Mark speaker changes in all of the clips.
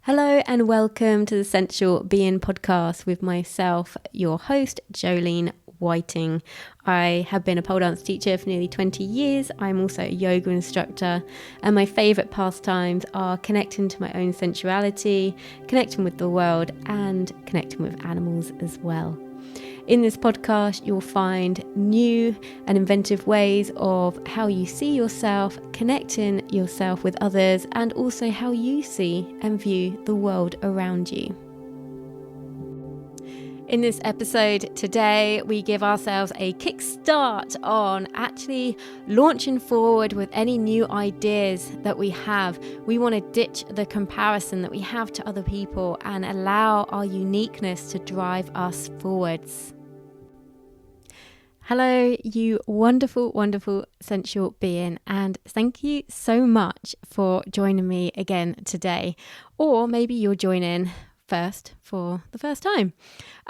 Speaker 1: Hello and welcome to the Sensual Being podcast with myself, your host, Jolene Whiting. I have been a pole dance teacher for nearly 20 years. I'm also a yoga instructor, and my favourite pastimes are connecting to my own sensuality, connecting with the world, and connecting with animals as well. In this podcast, you'll find new and inventive ways of how you see yourself, connecting yourself with others, and also how you see and view the world around you. In this episode today, we give ourselves a kickstart on actually launching forward with any new ideas that we have. We want to ditch the comparison that we have to other people and allow our uniqueness to drive us forwards. Hello, you wonderful, wonderful sensual being, and thank you so much for joining me again today. Or maybe you're joining first for the first time.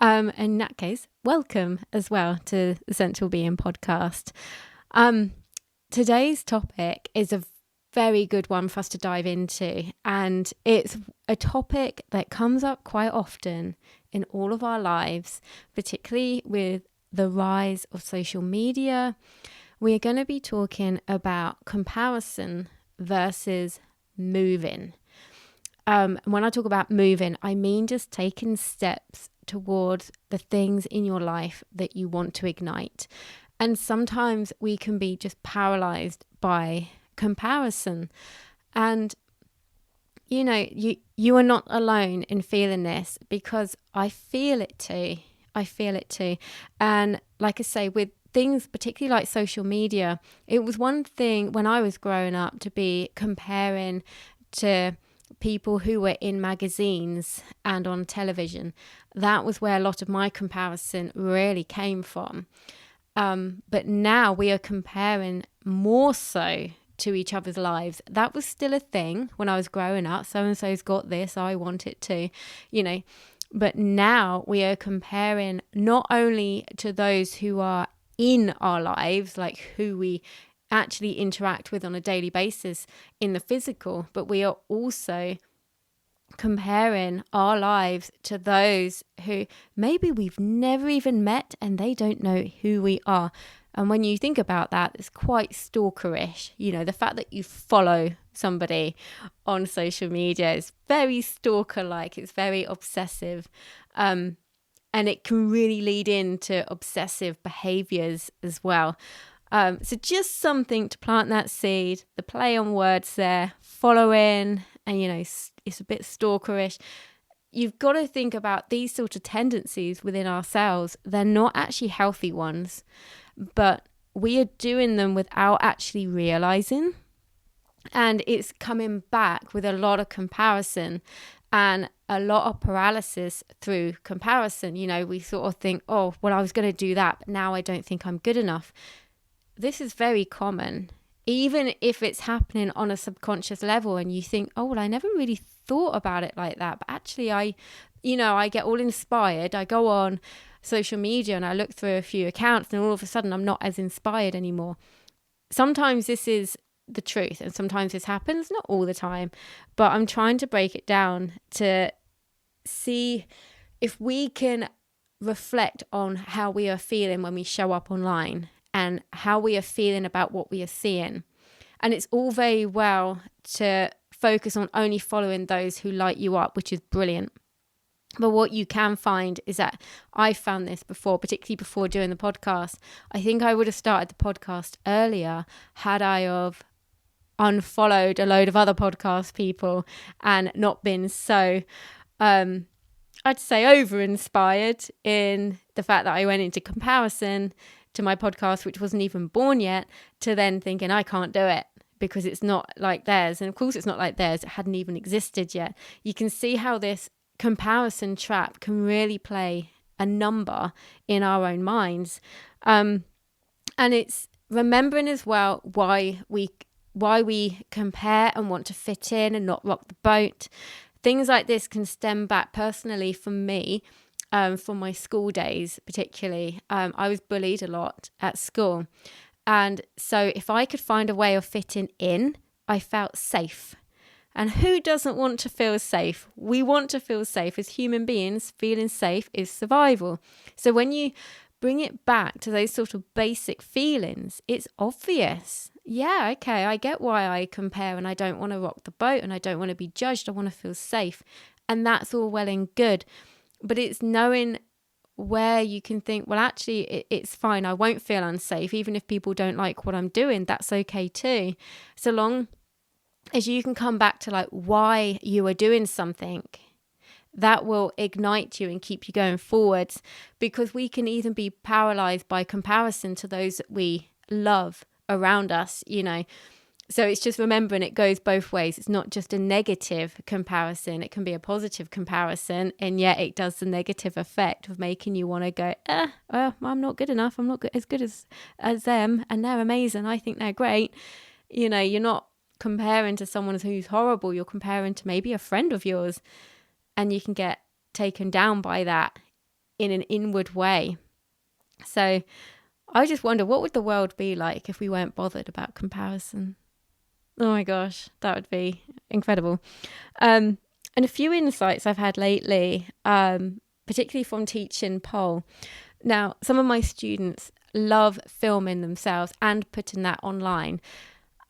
Speaker 1: In that case, welcome as well to the Sensual Being podcast. Today's topic is a very good one for us to dive into, and it's a topic that comes up quite often in all of our lives, particularly with the rise of social media. We are going to be talking about comparison versus moving. When I talk about moving, I mean just taking steps towards the things in your life that you want to ignite. And sometimes we can be just paralyzed by comparison. And you know, you are not alone in feeling this, because I feel it too. And like I say, with things particularly like social media, it was one thing when I was growing up to be comparing to people who were in magazines and on television. That was where a lot of my comparison really came from. But now we are comparing more so to each other's lives. That was still a thing when I was growing up. So-and-so's got this, I want it too, But now we are comparing not only to those who are in our lives, like who we actually interact with on a daily basis in the physical, but we are also comparing our lives to those who maybe we've never even met and they don't know who we are. And when you think about that, it's quite stalkerish. The fact that you follow somebody on social media is very stalker-like. It's very obsessive. And it can really lead into obsessive behaviors as well. So just something to plant that seed, the play on words there, following, and it's a bit stalkerish. You've got to think about these sort of tendencies within ourselves. They're not actually healthy ones, but we are doing them without actually realizing. And it's coming back with a lot of comparison and a lot of paralysis through comparison. We sort of think, oh, well, I was going to do that, but now I don't think I'm good enough. This is very common, even if it's happening on a subconscious level and you think, oh, well, I never really thought about it like that. But actually, I get all inspired. I go on social media and I look through a few accounts and all of a sudden I'm not as inspired anymore. Sometimes this is the truth and sometimes this happens, not all the time, but I'm trying to break it down to see if we can reflect on how we are feeling when we show up online and how we are feeling about what we are seeing. And it's all very well to focus on only following those who light you up, which is brilliant. But what you can find is that I found this before, particularly before doing the podcast. I think I would have started the podcast earlier had I have unfollowed a load of other podcast people and not been so, I'd say, over-inspired in the fact that I went into comparison to my podcast, which wasn't even born yet, to then thinking I can't do it because it's not like theirs. And of course it's not like theirs. It hadn't even existed yet. You can see how this comparison trap can really play a number in our own minds. And it's remembering as well why we compare and want to fit in and not rock the boat. Things like this can stem back personally for me, from my school days particularly. I was bullied a lot at school. And so if I could find a way of fitting in, I felt safe. And who doesn't want to feel safe? We want to feel safe. As human beings, feeling safe is survival. So when you bring it back to those sort of basic feelings, it's obvious. Yeah, okay, I get why I compare, and I don't want to rock the boat, and I don't want to be judged. I want to feel safe. And that's all well and good. But it's knowing where you can think, well, actually, it's fine. I won't feel unsafe. Even if people don't like what I'm doing, that's okay too. So long as you can come back to like why you are doing something, that will ignite you and keep you going forwards, because we can even be paralyzed by comparison to those that we love around us, you know. So it's just remembering it goes both ways. It's not just a negative comparison. It can be a positive comparison, and yet it does the negative effect of making you want to go, I'm not good enough. I'm not as good as them, and they're amazing. I think they're great. You know, you're not comparing to someone who's horrible. You're comparing to maybe a friend of yours, and you can get taken down by that in an inward way. So I just wonder, what would the world be like if we weren't bothered about comparison? Oh my gosh, that would be incredible. And a few insights I've had lately, particularly from teaching pole. Now, some of my students love filming themselves and putting that online,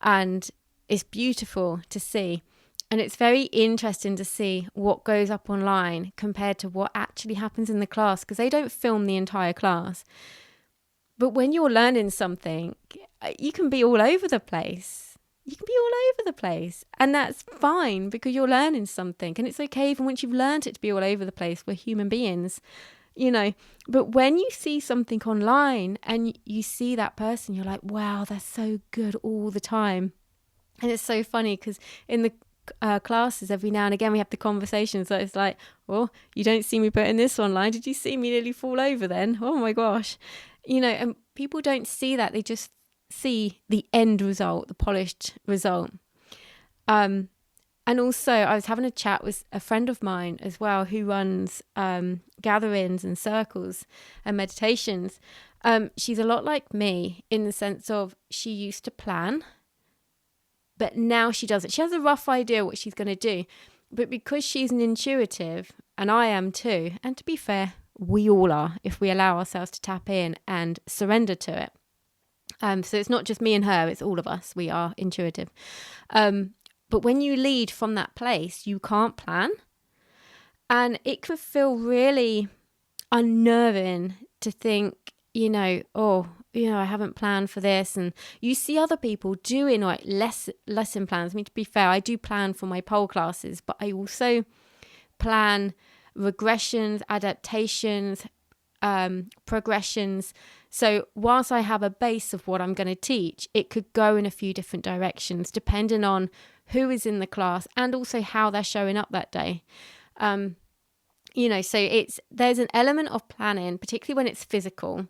Speaker 1: and it's beautiful to see. And it's very interesting to see what goes up online compared to what actually happens in the class, because they don't film the entire class. But when you're learning something, you can be all over the place. And that's fine, because you're learning something. And it's okay even once you've learned it to be all over the place. We're human beings, you know. But when you see something online and you see that person, you're like, wow, they're so good all the time. And it's so funny, because in the classes, every now and again we have the conversations that it's like, oh, you don't see me putting this online. Did you see me nearly fall over then? Oh my gosh. You know, and people don't see that. They just see the end result, the polished result. And also I was having a chat with a friend of mine as well, who runs gatherings and circles and meditations. She's a lot like me in the sense of she used to plan, but now she doesn't. She has a rough idea what she's going to do, but because she's an intuitive, and I am too, and to be fair, we all are, if we allow ourselves to tap in and surrender to it. So it's not just me and her, it's all of us. We are intuitive. But when you lead from that place, you can't plan. And it can feel really unnerving to think, I haven't planned for this. And you see other people doing like lesson plans. I mean, to be fair, I do plan for my pole classes, but I also plan regressions, adaptations, progressions. So whilst I have a base of what I'm going to teach, it could go in a few different directions depending on who is in the class and also how they're showing up that day. So there's an element of planning, particularly when it's physical.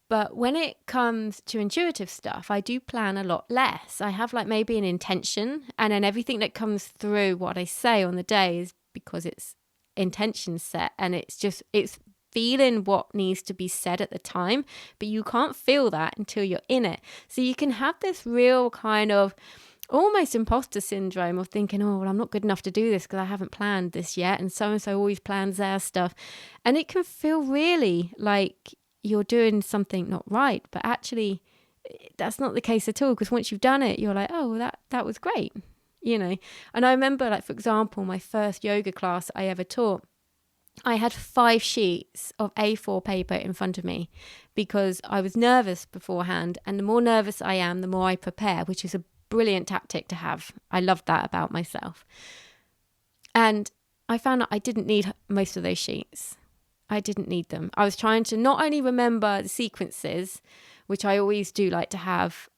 Speaker 1: But when it comes to intuitive stuff, I do plan a lot less. I have like maybe an intention, and then everything that comes through what I say on the day is because it's intention set, and it's feeling what needs to be said at the time, but you can't feel that until you're in it. So you can have this real kind of almost imposter syndrome of thinking, oh, well, I'm not good enough to do this because I haven't planned this yet, and so always plans their stuff. And it can feel really like you're doing something not right, but actually that's not the case at all, because once you've done it, you're like, oh, well, that was great, And I remember, like, for example, my first yoga class I ever taught, I had 5 sheets of A4 paper in front of me because I was nervous beforehand, and the more nervous I am, the more I prepare, which is a brilliant tactic to have. I love that about myself. And I found out I didn't need most of those sheets. I didn't need them. I was trying to not only remember the sequences, which I always do like to have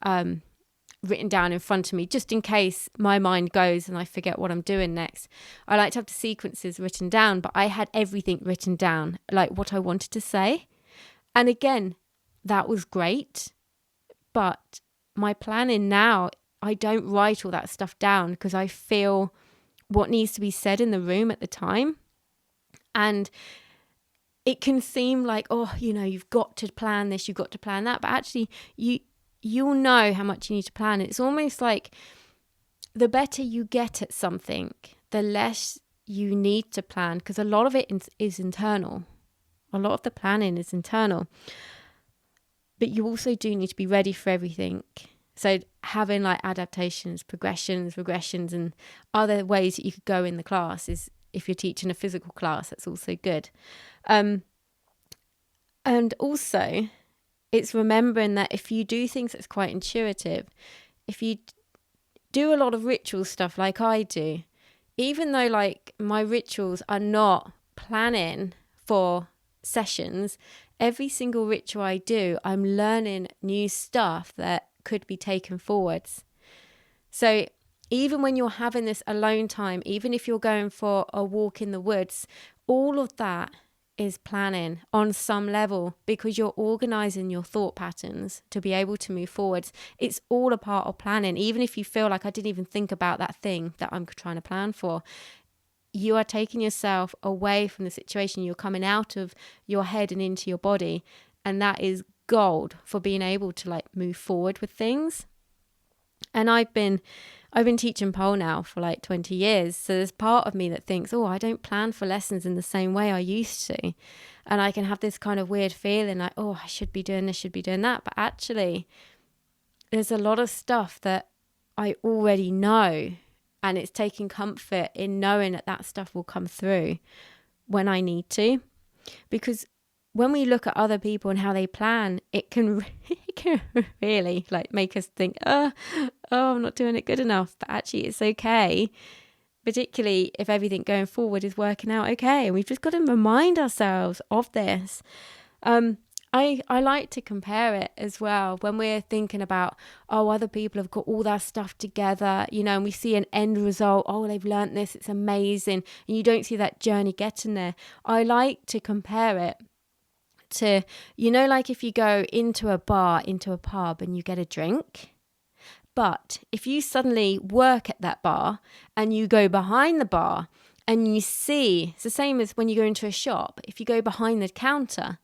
Speaker 1: written down in front of me, just in case my mind goes and I forget what I'm doing next. I like to have the sequences written down, but I had everything written down, like what I wanted to say. And again, that was great. But my planning now, I don't write all that stuff down because I feel what needs to be said in the room at the time. And it can seem like, oh, you've got to plan this, you've got to plan that. But actually, you'll know how much you need to plan. It's almost like the better you get at something, the less you need to plan, because a lot of it is internal. A lot of the planning is internal. But you also do need to be ready for everything. So having like adaptations, progressions, regressions, and other ways that you could go in the class is, if you're teaching a physical class, that's also good. And also, it's remembering that if you do things that's quite intuitive, if you do a lot of ritual stuff like I do, even though like my rituals are not planning for sessions, every single ritual I do, I'm learning new stuff that could be taken forwards. So even when you're having this alone time, even if you're going for a walk in the woods, all of that is planning on some level, because you're organizing your thought patterns to be able to move forwards. It's all a part of planning. Even if you feel like, I didn't even think about that thing that I'm trying to plan for, you are taking yourself away from the situation. You're coming out of your head and into your body. And that is gold for being able to like move forward with things. And I've been teaching pole now for like 20 years. So there's part of me that thinks, oh, I don't plan for lessons in the same way I used to. And I can have this kind of weird feeling like, oh, I should be doing this, should be doing that. But actually, there's a lot of stuff that I already know. And it's taking comfort in knowing that that stuff will come through when I need to. Because when we look at other people and how they plan, it can really like make us think, oh, I'm not doing it good enough. But actually it's okay, particularly if everything going forward is working out okay. And we've just got to remind ourselves of this. I like to compare it as well when we're thinking about, oh, other people have got all that stuff together, you know, and we see an end result. Oh, they've learnt this. It's amazing. And you don't see that journey getting there. I like to compare it to, you know, like if you go into a bar, into a pub and you get a drink. But if you suddenly work at that bar and you go behind the bar and you see, it's the same as when you go into a shop. If you go behind the counter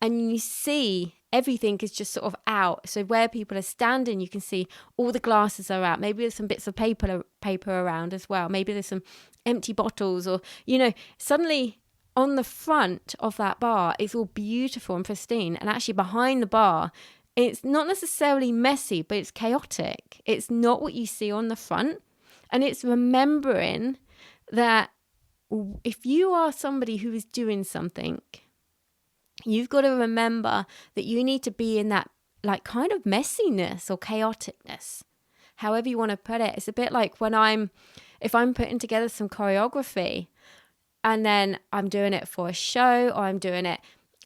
Speaker 1: and you see everything is just sort of out. So where people are standing, you can see all the glasses are out. Maybe there's some bits of paper around as well. Maybe there's some empty bottles, or, you know, suddenly on the front of that bar, it's all beautiful and pristine. And actually behind the bar, it's not necessarily messy, but it's chaotic. It's not what you see on the front. And it's remembering that if you are somebody who is doing something, you've got to remember that you need to be in that like kind of messiness or chaoticness, however you want to put it. It's a bit like if I'm putting together some choreography and then I'm doing it for a show, or I'm doing it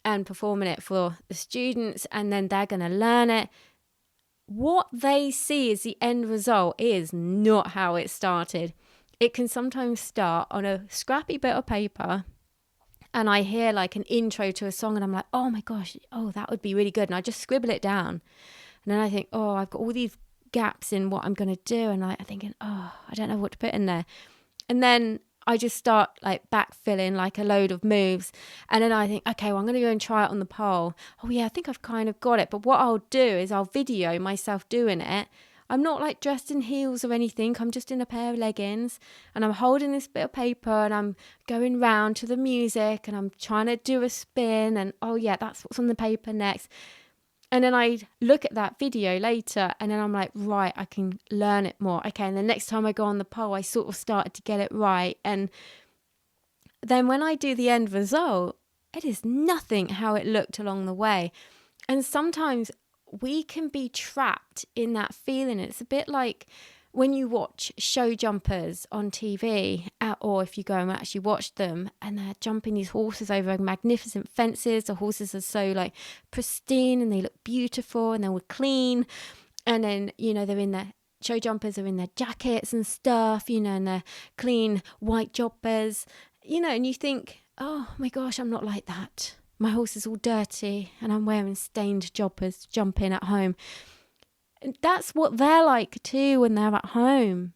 Speaker 1: and performing it for the students, and then they're going to learn it. What they see as the end result is not how it started. It can sometimes start on a scrappy bit of paper, and I hear like an intro to a song and I'm like, oh my gosh, oh, that would be really good. And I just scribble it down. And then I think, oh, I've got all these gaps in what I'm going to do. And I'm thinking, oh, I don't know what to put in there. And then I just start like backfilling like a load of moves. And then I think, okay, well, I'm going to go and try it on the pole. Oh yeah, I think I've kind of got it. But what I'll do is I'll video myself doing it. I'm not like dressed in heels or anything. I'm just in a pair of leggings and I'm holding this bit of paper and I'm going round to the music and I'm trying to do a spin and, oh yeah, that's what's on the paper next. And then I look at that video later and then I'm like, right, I can learn it more. Okay, and the next time I go on the pole, I sort of started to get it right. And then when I do the end result, it is nothing how it looked along the way. And sometimes we can be trapped in that feeling. It's a bit like when you watch show jumpers on TV, or if you go and actually watch them and they're jumping these horses over magnificent fences. The horses are so like pristine and they look beautiful and they were clean. And then, you know, show jumpers are in their jackets and stuff, you know, and their clean white jobbers, you know, and you think, oh my gosh, I'm not like that. My horse is all dirty and I'm wearing stained jobbers jumping at home. And that's what they're like too when they're at home.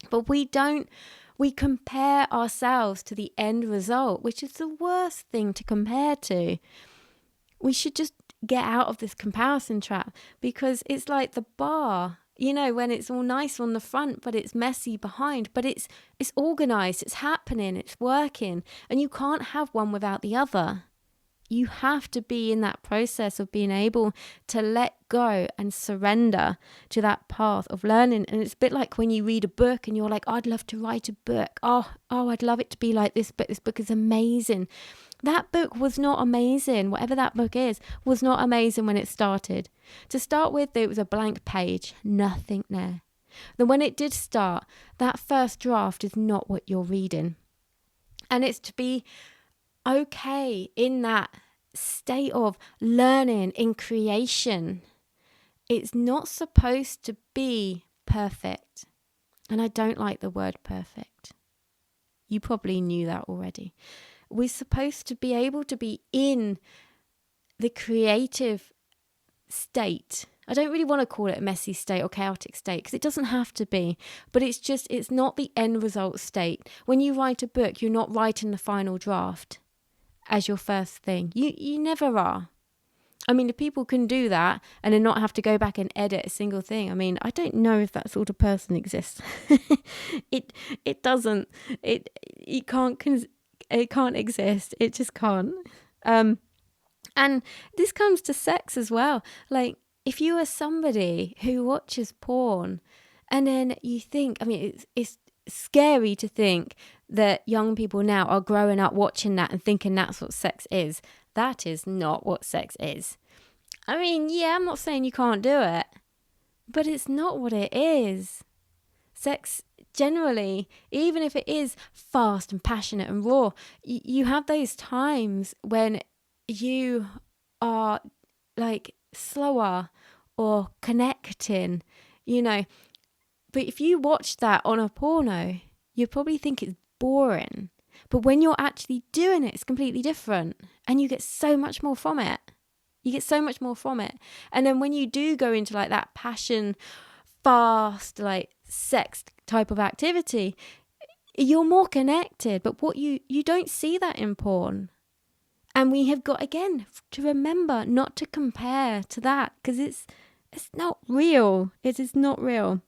Speaker 1: But we compare ourselves to the end result, which is the worst thing to compare to. We should just get out of this comparison trap, because it's like the bar. when it's all nice on the front, but it's messy behind, but it's organized, it's happening, it's working, and you can't have one without the other. You have to be in that process of being able to let go and surrender to that path of learning. And it's a bit like when you read a book and you're like, I'd love to write a book. Oh, I'd love it to be like this, but this book is amazing. That book was not amazing. Whatever that book is, was not amazing when it started. To start with, it was a blank page, nothing there. Then when it did start, that first draft is not what you're reading. And it's to be okay in that state of learning, in creation. It's not supposed to be perfect. And I don't like the word perfect. You probably knew that already. We're supposed to be able to be in the creative state. I don't really want to call it a messy state or chaotic state because it doesn't have to be, but it's not the end result state. When you write a book, you're not writing the final draft as your first thing. You never are. I mean, if people can do that and then not have to go back and edit a single thing, I mean, I don't know if that sort of person exists. It doesn't. It can't exist. It just can't. And this comes to sex as well. Like, if you are somebody who watches porn and then you think, I mean, it's scary to think that young people now are growing up watching that and thinking that's what sex is. That is not what sex is. I mean, yeah, I'm not saying you can't do it, but it's not what it is. Sex, generally, even if it is fast and passionate and raw, you have those times when you are like slower or connecting, But if you watch that on a porno, you probably think it's boring. But when you're actually doing it, it's completely different. And you get so much more from it. And then when you do go into like that passion, fast, like sex type of activity, you're more connected. But what you don't see that in porn. And we have got, again, to remember not to compare to that because it's not real. It is not real.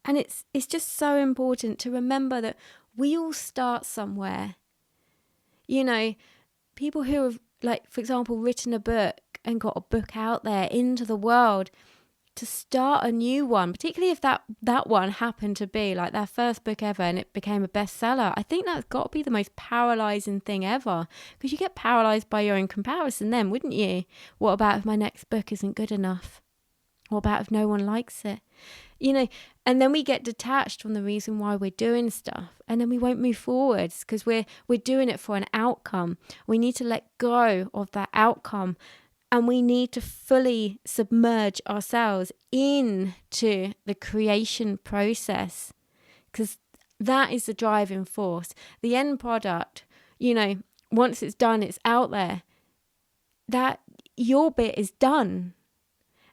Speaker 1: And it's just so important to remember that we all start somewhere. People who have, like, for example, written a book and got a book out there into the world, to start a new one, particularly if that one happened to be like their first book ever and it became a bestseller, I think that's got to be the most paralyzing thing ever, because you get paralyzed by your own comparison then, wouldn't you? What about if my next book isn't good enough? What about if no one likes it? And then we get detached from the reason why we're doing stuff, and then we won't move forwards because we're doing it for an outcome. We need to let go of that outcome, and we need to fully submerge ourselves into the creation process, because that is the driving force. The end product, once it's done, it's out there, that your bit is done.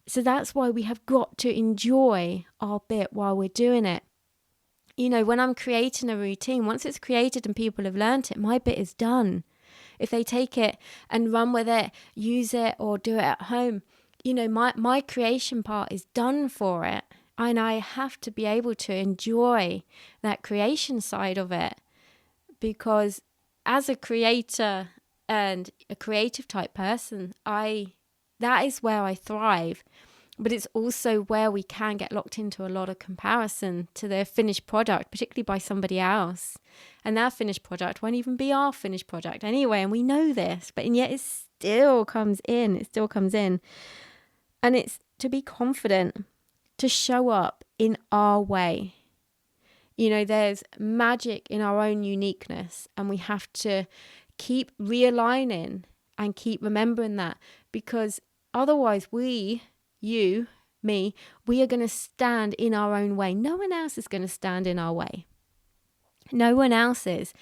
Speaker 1: So that's why we have got to enjoy our bit while we're doing it. When I'm creating a routine, once it's created and people have learnt it, my bit is done. If they take it and run with it, use it or do it at home, my creation part is done for it. And I have to be able to enjoy that creation side of it, because as a creator and a creative type person, that is where I thrive. But it's also where we can get locked into a lot of comparison to their finished product, particularly by somebody else. And their finished product won't even be our finished product anyway. And we know this, and yet it still comes in. And it's to be confident, to show up in our way. There's magic in our own uniqueness, and we have to keep realigning and keep remembering that, because otherwise you, me, we are going to stand in our own way. No one else is going to stand in our way. No one else is.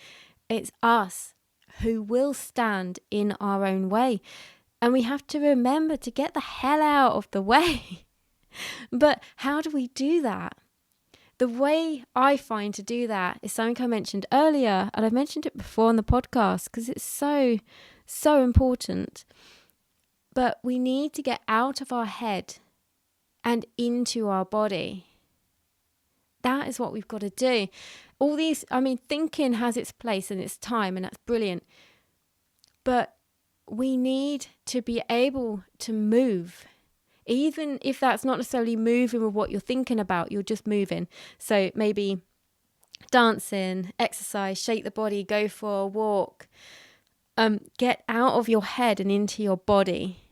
Speaker 1: It's us who will stand in our own way. And we have to remember to get the hell out of the way. But how do we do that? The way I find to do that is something I mentioned earlier, and I've mentioned it before on the podcast because it's so, so important. But we need to get out of our head and into our body. That is what we've got to do. All these, thinking has its place and its time, and that's brilliant. But we need to be able to move. Even if that's not necessarily moving with what you're thinking about, you're just moving. So maybe dancing, exercise, shake the body, go for a walk. Get out of your head and into your body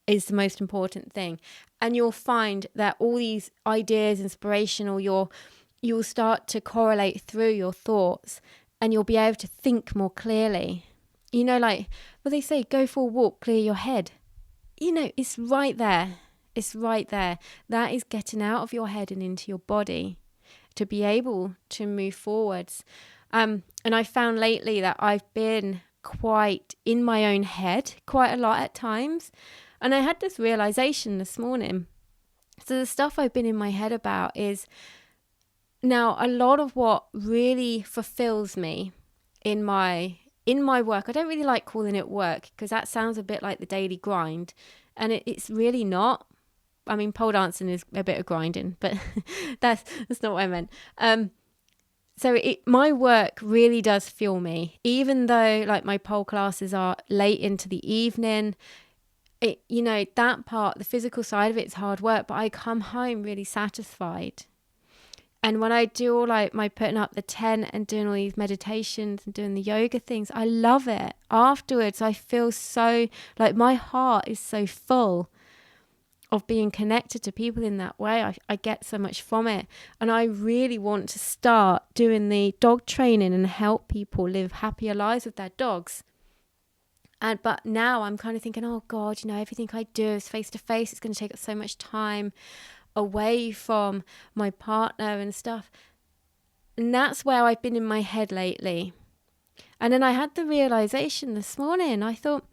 Speaker 1: is the most important thing. And you'll find that all these ideas, inspirational, you'll start to correlate through your thoughts, and you'll be able to think more clearly. They say, go for a walk, clear your head. It's right there. It's right there. That is getting out of your head and into your body to be able to move forwards. And I found lately that I've been quite in my own head quite a lot at times. And I had this realization this morning. So the stuff I've been in my head about is now a lot of what really fulfills me in my work. I don't really like calling it work because that sounds a bit like the daily grind, and it's really not. Pole dancing is a bit of grinding, but that's not what I meant. So my work really does fuel me, even though like my pole classes are late into the evening. That part, the physical side of it is hard work, but I come home really satisfied. And when I do all like my putting up the tent and doing all these meditations and doing the yoga things, I love it. Afterwards, I feel so like my heart is so full of being connected to people in that way. I get so much from it. And I really want to start doing the dog training and help people live happier lives with their dogs. But now I'm kind of thinking, oh God, everything I do is face to face. It's going to take up so much time away from my partner and stuff. And that's where I've been in my head lately. And then I had the realization this morning. I thought,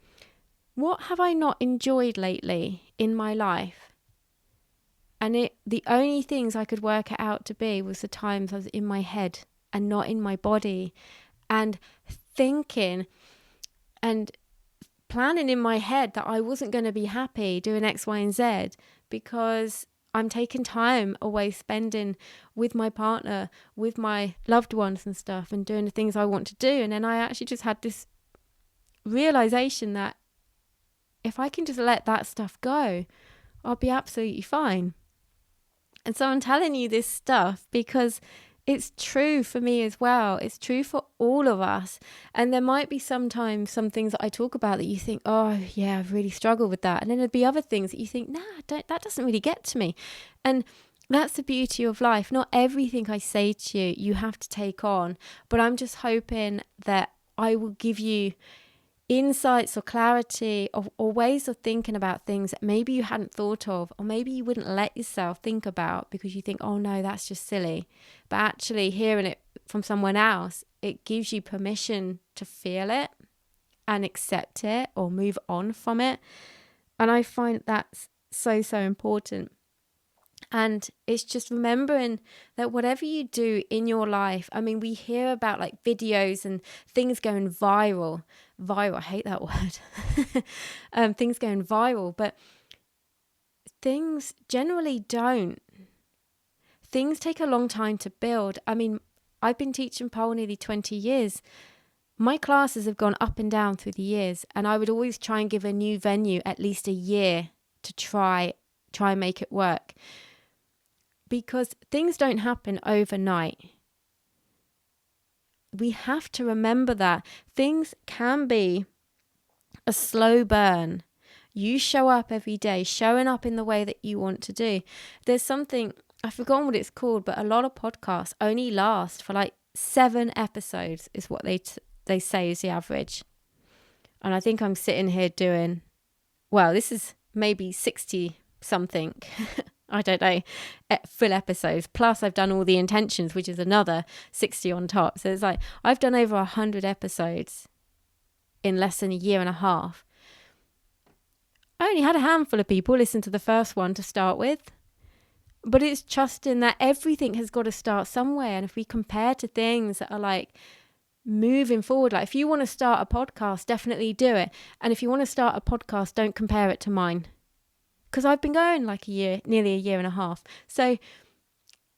Speaker 1: what have I not enjoyed lately in my life? And the only things I could work it out to be was the times I was in my head and not in my body, and thinking and planning in my head that I wasn't going to be happy doing X, Y, and Z because I'm taking time away spending with my partner, with my loved ones and stuff, and doing the things I want to do. And then I actually just had this realization that if I can just let that stuff go, I'll be absolutely fine. And so I'm telling you this stuff because it's true for me as well. It's true for all of us. And there might be sometimes some things that I talk about that you think, oh yeah, I've really struggled with that. And then there'd be other things that you think, nah, that doesn't really get to me. And that's the beauty of life. Not everything I say to you, you have to take on. But I'm just hoping that I will give you insights or clarity or ways of thinking about things that maybe you hadn't thought of, or maybe you wouldn't let yourself think about because you think, oh no, that's just silly. But actually hearing it from someone else, it gives you permission to feel it and accept it or move on from it. And I find that's so important. And it's just remembering that whatever you do in your life, we hear about like videos and things going viral, I hate that word, things going viral, but things generally don't. Things take a long time to build. I've been teaching pole nearly 20 years. My classes have gone up and down through the years, and I would always try and give a new venue at least a year to try and make it work. Because things don't happen overnight. We have to remember that things can be a slow burn. You show up every day, showing up in the way that you want to do. There's something, I've forgotten what it's called, but a lot of podcasts only last for like 7 episodes is what they say is the average. And I think I'm sitting here doing, this is maybe 60 something. I don't know, full episodes. Plus I've done all the intentions, which is another 60 on top. So it's like I've done over 100 episodes in less than a year and a half. I only had a handful of people listen to the first one to start with. But it's trusting that everything has got to start somewhere. And if we compare to things that are like moving forward, like if you want to start a podcast, definitely do it. And if you want to start a podcast, don't compare it to mine. because I've been going like a year, nearly a year and a half. So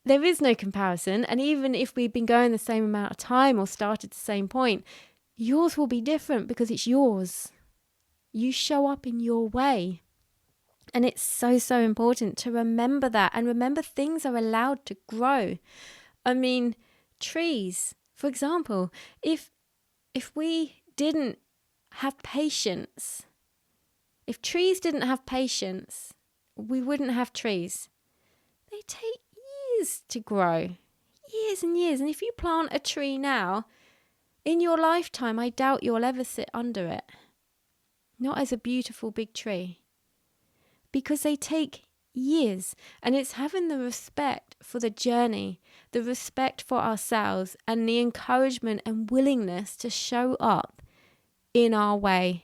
Speaker 1: there is no comparison. And even if we've been going the same amount of time or started the same point, yours will be different because it's yours. You show up in your way. And it's so, so important to remember that, and remember things are allowed to grow. I mean, trees, for example, if we didn't have patience, if trees didn't have patience, we wouldn't have trees. They take years to grow, years and years. And if you plant a tree now, in your lifetime, I doubt you'll ever sit under it. Not as a beautiful big tree. Because they take years. And it's having the respect for the journey, the respect for ourselves, and the encouragement and willingness to show up in our way.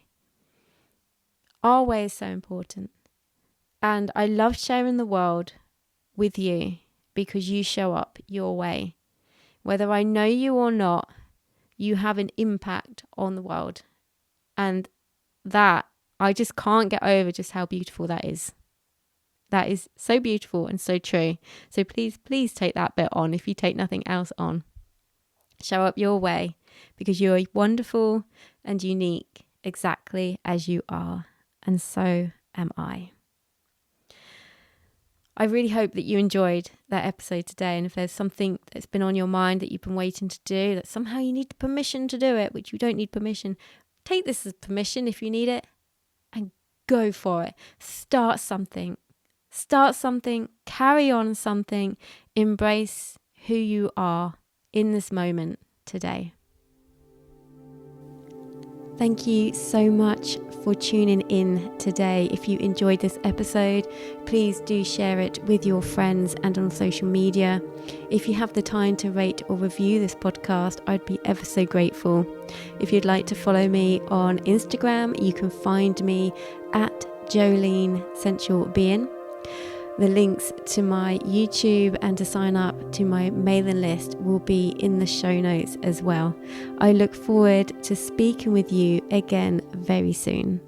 Speaker 1: Our way is so important. And I love sharing the world with you because you show up your way. Whether I know you or not, you have an impact on the world. And that, I just can't get over just how beautiful that is. That is so beautiful and so true. So please take that bit on if you take nothing else on. Show up your way because you are wonderful and unique exactly as you are. And so am I. I really hope that you enjoyed that episode today. And if there's something that's been on your mind that you've been waiting to do, that somehow you need permission to do it, which you don't need permission, take this as permission if you need it and go for it. Start something, carry on something, embrace who you are in this moment today. Thank you so much for tuning in today. If you enjoyed this episode, please do share it with your friends and on social media. If you have the time to rate or review this podcast, I'd be ever so grateful. If you'd like to follow me on Instagram, you can find me at Jolene Sensual Being. The links to my YouTube and to sign up to my mailing list will be in the show notes as well. I look forward to speaking with you again very soon.